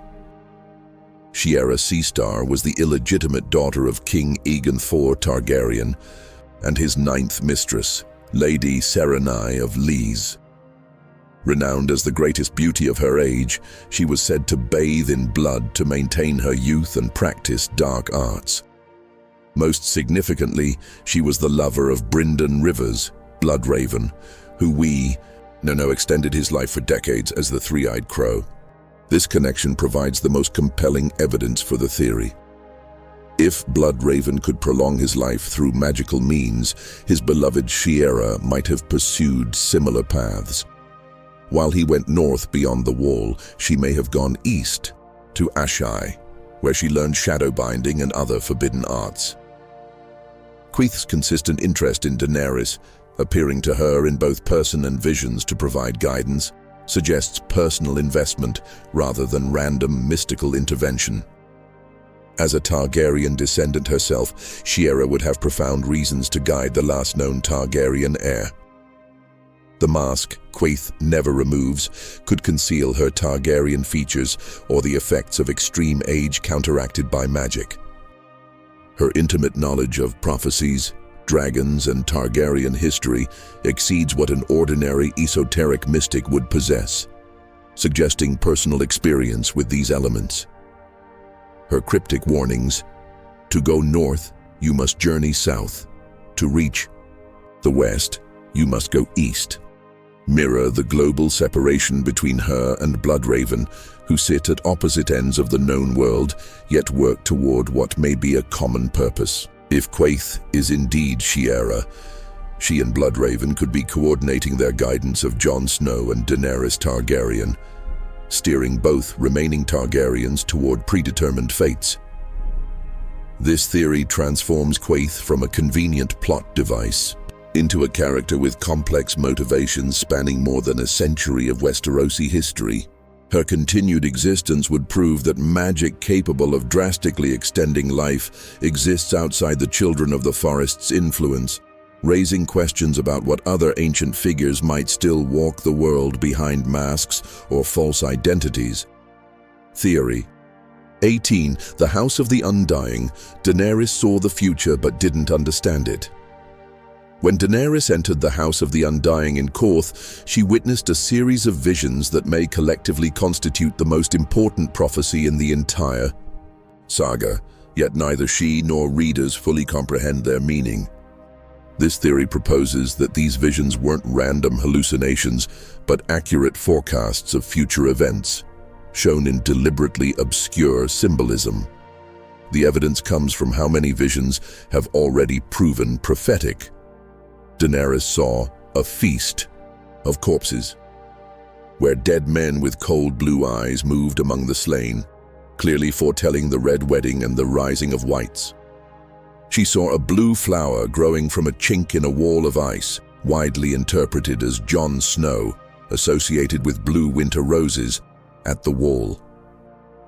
Speaker 1: Shiera Seastar was the illegitimate daughter of King Aegon IV Targaryen and his ninth mistress, Lady Serenai of Lys. Renowned as the greatest beauty of her age, she was said to bathe in blood to maintain her youth and practice dark arts. Most significantly, she was the lover of Brynden Rivers, Bloodraven, who extended his life for decades as the Three-Eyed Crow. This connection provides the most compelling evidence for the theory. If Bloodraven could prolong his life through magical means, his beloved Shiera might have pursued similar paths. While he went north beyond the wall, she may have gone east to Ashai, where she learned shadowbinding and other forbidden arts. Quaithe's consistent interest in Daenerys, appearing to her in both person and visions to provide guidance, suggests personal investment rather than random mystical intervention. As a Targaryen descendant herself, Shiera would have profound reasons to guide the last known Targaryen heir. The mask Quaithe never removes could conceal her Targaryen features or the effects of extreme age counteracted by magic. Her intimate knowledge of prophecies, dragons, and Targaryen history exceeds what an ordinary esoteric mystic would possess, suggesting personal experience with these elements. Her cryptic warnings: to go north, you must journey south. To reach the west, you must go east, mirror the global separation between her and Bloodraven, who sit at opposite ends of the known world, yet work toward what may be a common purpose. If Quaithe is indeed Shiera, she and Bloodraven could be coordinating their guidance of Jon Snow and Daenerys Targaryen, steering both remaining Targaryens toward predetermined fates. This theory transforms Quaithe from a convenient plot device into a character with complex motivations spanning more than a century of Westerosi history. Her continued existence would prove that magic capable of drastically extending life exists outside the Children of the Forest's influence, raising questions about what other ancient figures might still walk the world behind masks or false identities. Theory 18. The House of the Undying. Daenerys saw the future but didn't understand it. When Daenerys entered the House of the Undying in Korth, she witnessed a series of visions that may collectively constitute the most important prophecy in the entire saga, yet neither she nor readers fully comprehend their meaning. This theory proposes that these visions weren't random hallucinations, but accurate forecasts of future events, shown in deliberately obscure symbolism. The evidence comes from how many visions have already proven prophetic. Daenerys saw a feast of corpses, where dead men with cold blue eyes moved among the slain, clearly foretelling the Red Wedding and the rising of whites. She saw a blue flower growing from a chink in a wall of ice, widely interpreted as Jon Snow, associated with blue winter roses, at the wall.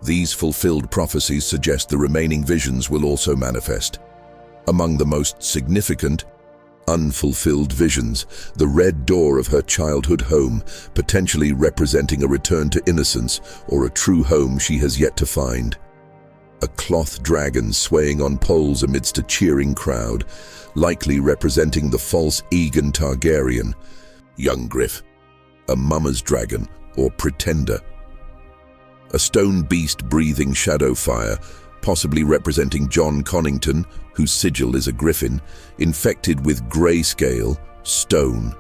Speaker 1: These fulfilled prophecies suggest the remaining visions will also manifest. Among the most significant unfulfilled visions, the red door of her childhood home, potentially representing a return to innocence or a true home she has yet to find. A cloth dragon swaying on poles amidst a cheering crowd, likely representing the false Aegon Targaryen. Young Griff, a mama's dragon or pretender. A stone beast breathing shadow fire, possibly representing Jon Connington, whose sigil is a griffin, infected with grayscale, stone,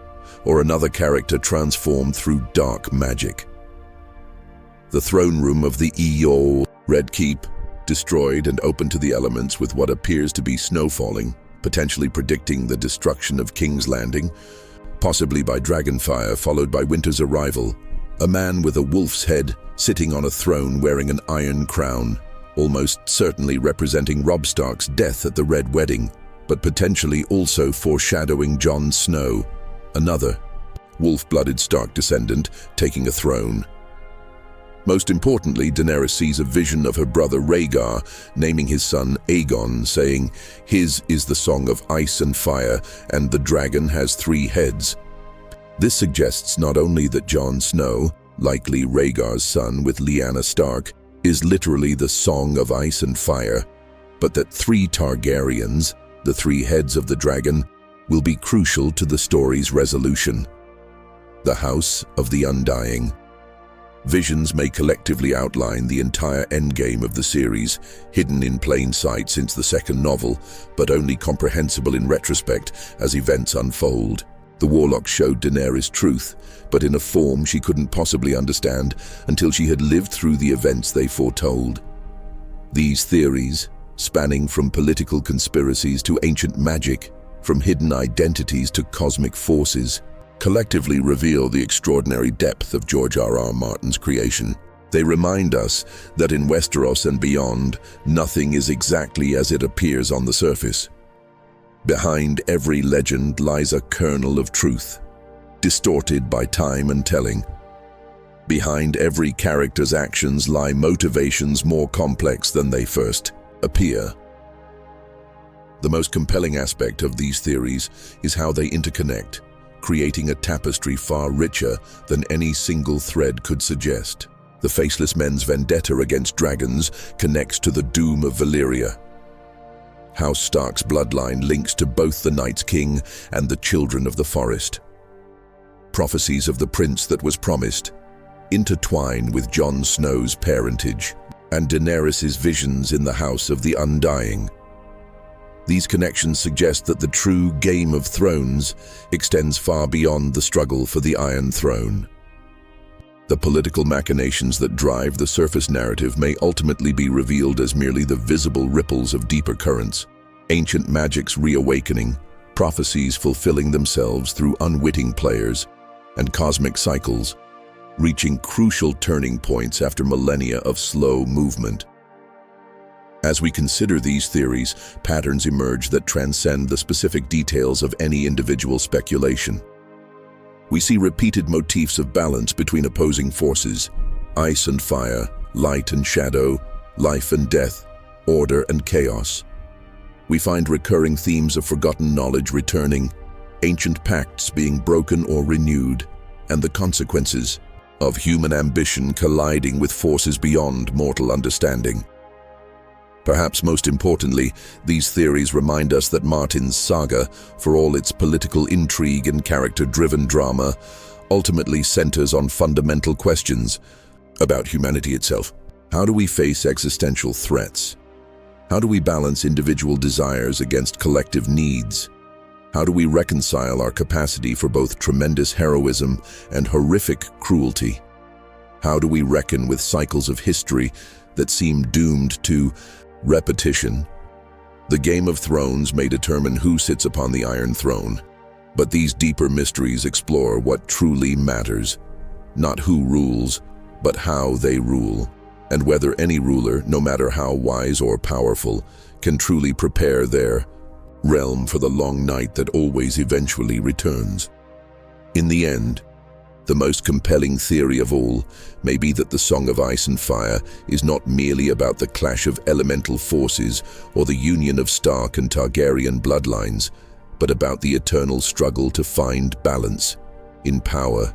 Speaker 1: or another character transformed through dark magic. The throne room of the Eol Red Keep, destroyed and open to the elements with what appears to be snow falling, potentially predicting the destruction of King's Landing, possibly by dragonfire followed by winter's arrival. A man with a wolf's head sitting on a throne wearing an iron crown, almost certainly representing Robb Stark's death at the Red Wedding, but potentially also foreshadowing Jon Snow, another wolf-blooded Stark descendant taking a throne. Most importantly, Daenerys sees a vision of her brother Rhaegar, naming his son Aegon, saying, "His is the song of ice and fire, and the dragon has 3 heads." This suggests not only that Jon Snow, likely Rhaegar's son with Lyanna Stark, is literally the song of ice and fire, but that 3 Targaryens, the 3 heads of the dragon, will be crucial to the story's resolution. The House of the Undying. Visions may collectively outline the entire endgame of the series, hidden in plain sight since the second novel, but only comprehensible in retrospect as events unfold. The Warlocks showed Daenerys truth, but in a form she couldn't possibly understand until she had lived through the events they foretold. These theories, spanning from political conspiracies to ancient magic, from hidden identities to cosmic forces, collectively reveal the extraordinary depth of George R.R. Martin's creation. They remind us that in Westeros and beyond, nothing is exactly as it appears on the surface. Behind every legend lies a kernel of truth, distorted by time and telling. Behind every character's actions lie motivations more complex than they first appear. The most compelling aspect of these theories is how they interconnect, creating a tapestry far richer than any single thread could suggest. The Faceless Men's vendetta against dragons connects to the doom of Valyria. House Stark's bloodline links to both the Night's King and the Children of the Forest. Prophecies of the prince that was promised intertwine with Jon Snow's parentage and Daenerys' visions in the House of the Undying. These connections suggest that the true Game of Thrones extends far beyond the struggle for the Iron Throne. The political machinations that drive the surface narrative may ultimately be revealed as merely the visible ripples of deeper currents, ancient magic's reawakening, prophecies fulfilling themselves through unwitting players, and cosmic cycles, reaching crucial turning points after millennia of slow movement. As we consider these theories, patterns emerge that transcend the specific details of any individual speculation. We see repeated motifs of balance between opposing forces: ice and fire, light and shadow, life and death, order and chaos. We find recurring themes of forgotten knowledge returning, ancient pacts being broken or renewed, and the consequences of human ambition colliding with forces beyond mortal understanding. Perhaps most importantly, these theories remind us that Martin's saga, for all its political intrigue and character-driven drama, ultimately centers on fundamental questions about humanity itself. How do we face existential threats? How do we balance individual desires against collective needs? How do we reconcile our capacity for both tremendous heroism and horrific cruelty? How do we reckon with cycles of history that seem doomed to repetition? The Game of Thrones may determine who sits upon the Iron Throne, but these deeper mysteries explore what truly matters. Not who rules, but how they rule, and whether any ruler, no matter how wise or powerful, can truly prepare their realm for the long night that always eventually returns. In the end, the most compelling theory of all may be that the Song of Ice and Fire is not merely about the clash of elemental forces or the union of Stark and Targaryen bloodlines, but about the eternal struggle to find balance in power,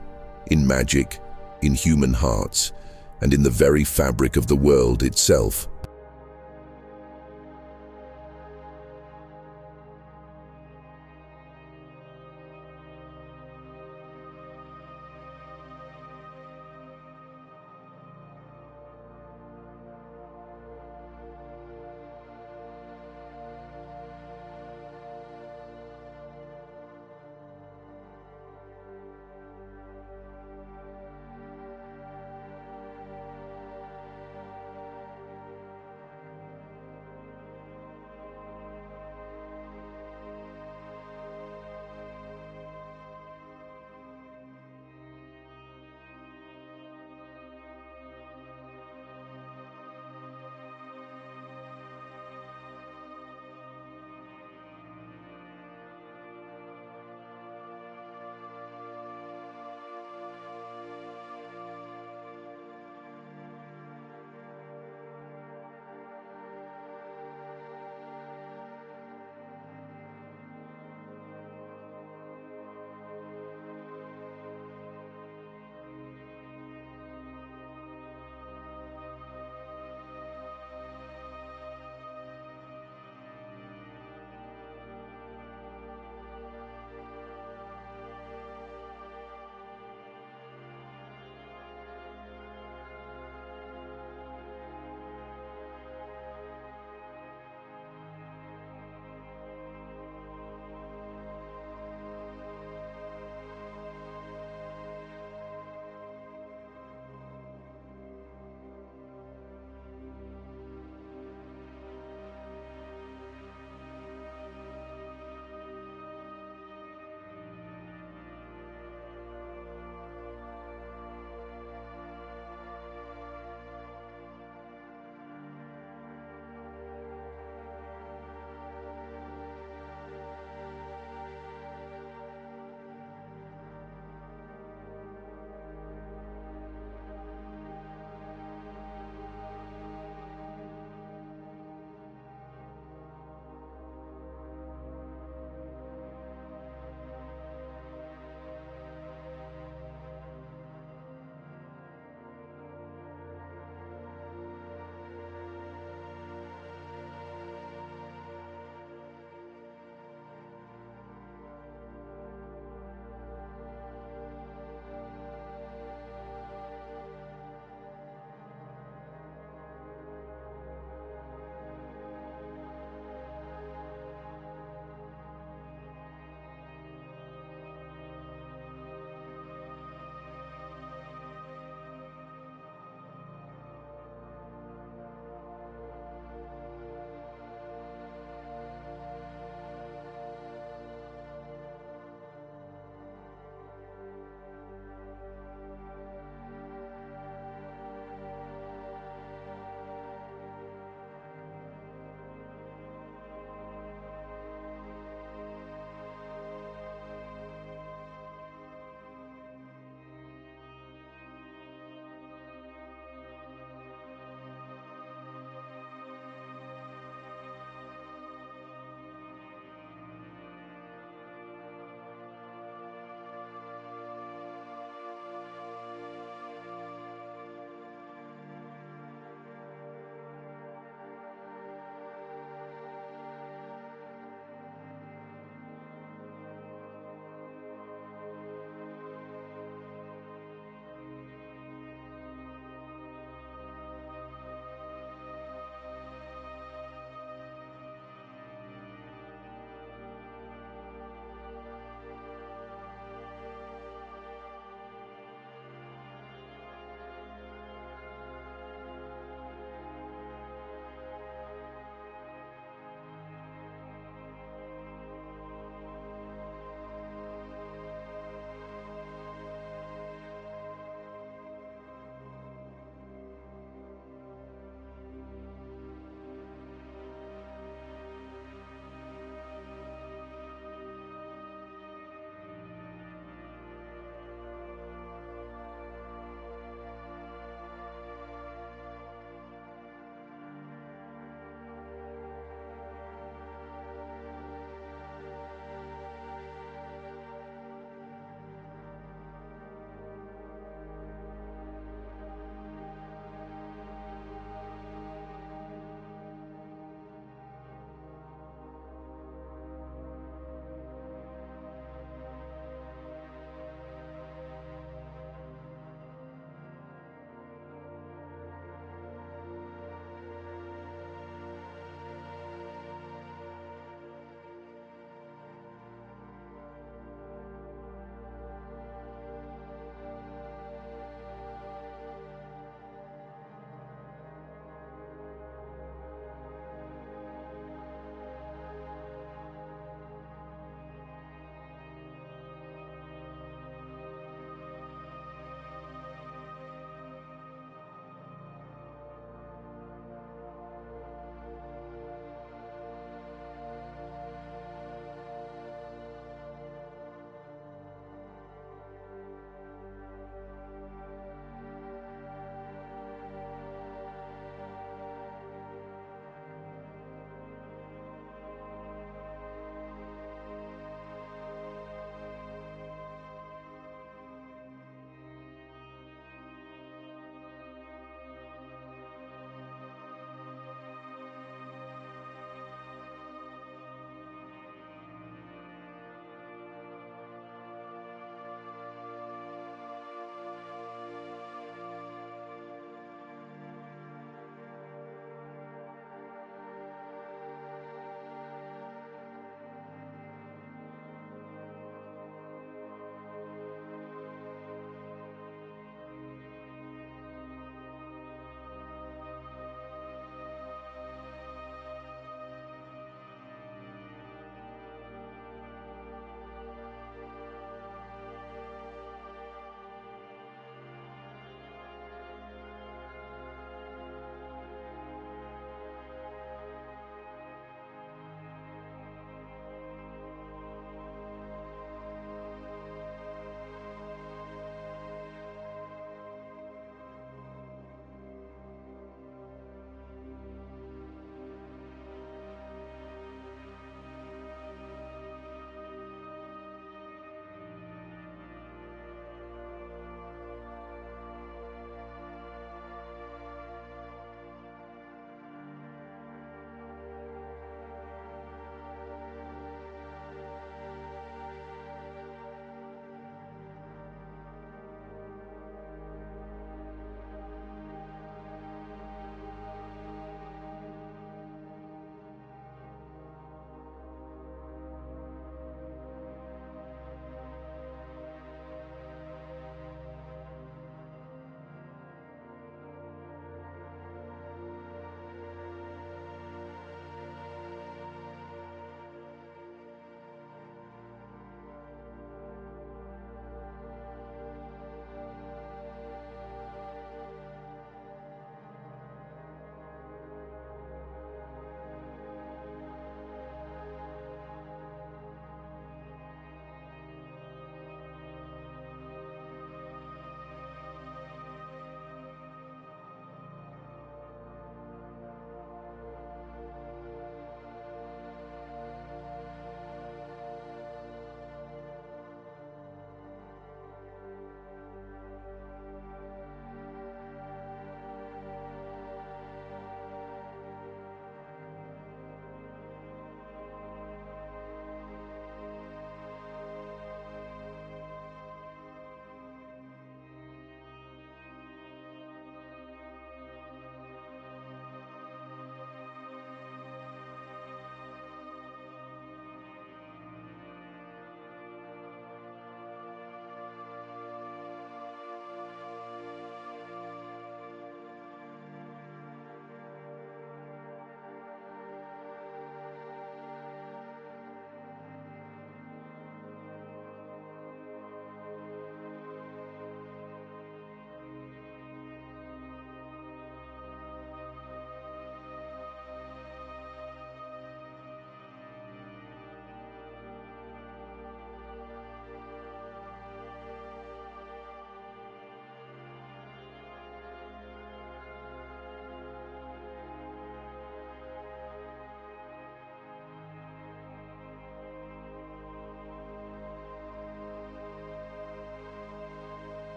Speaker 1: in magic, in human hearts, and in the very fabric of the world itself.